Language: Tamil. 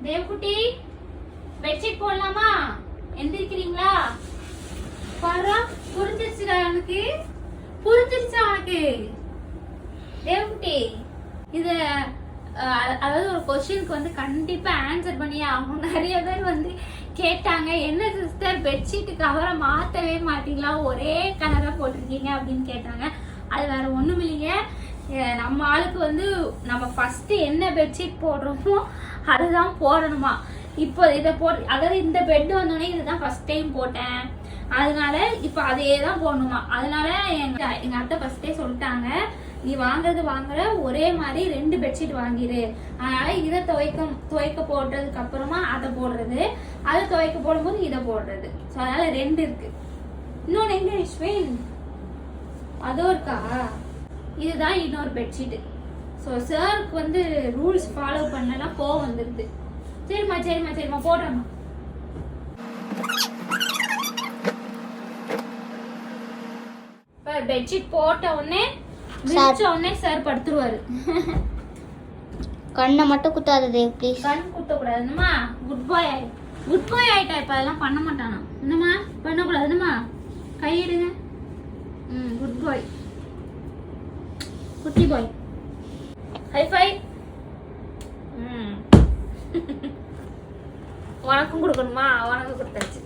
தேவகுட்டி பெட்ஷீட் போடலாமா? எந்திரிக்கிறீங்களா? பாரு, புரிஞ்சிருச்சுடா எனக்கு. புரிஞ்சிருச்சா உனக்கு? தேவகுட்டி இது அதாவது ஒரு கொஸ்டினுக்கு வந்து கண்டிப்பா ஆன்சர் பண்ணியே ஆகும். நிறைய பேர் வந்து கேட்டாங்க, என்ன சிஸ்டர் பெட்ஷீட்டு கவரை மாத்தவே மாட்டீங்களா, ஒரே கலரா போட்டிருக்கீங்க அப்படின்னு கேட்டாங்க. அது வேற ஒண்ணும் இல்லைங்க, நம்ம ஆளுக்கு வந்து நம்ம ஃபர்ஸ்ட் என்ன பெட்ஷீட் போடுறோமோ அதுதான் போடணுமா. இப்போ இதை அதாவது இந்த பெட் வந்தோடனே இதுதான் ஃபர்ஸ்ட் டைம் போட்டேன், அதனால இப்போ அதே தான் போடணுமா. அதனால எங்க அத்தை ஃபர்ஸ்டே சொல்லிட்டாங்க, நீ வாங்குற ஒரே மாதிரி 2 பெட்ஷீட் வாங்கிடு. அதனால இதை துவைக்க போடுறதுக்கு அப்புறமா அதை போடுறது, அதை துவைக்க போடும்போது இதை போடுறது. ஸோ அதனால 2 இருக்கு. இன்னொன்று எங்க அஸ்வின்? அதோ இருக்கா? இதுதான் இன்னொரு பெட்ஷீட். ஸோ சாருக்கு வந்து ரூல்ஸ் ஃபாலோ பண்ணலாம் கோவம் வந்துருது. சரிம்மா போடுறேம்மா. பெட்ஷீட் போட்ட உடனே சார் படுத்துருவாரு. கண்ணை மட்டும் குத்தாதே ப்ளீஸ். கண் குத்த கூடாதுமா. குட் பாய் ஆயிட்டா. இப்ப அதெல்லாம் பண்ண மாட்டானா? என்னம்மா பண்ணக்கூடாதுமா? கையிடுங்க. குட் பாய், குட்டி பாய். High five. உனக்கும் கொடுக்கணுமா? உனக்கு கொடுத்தாச்சு.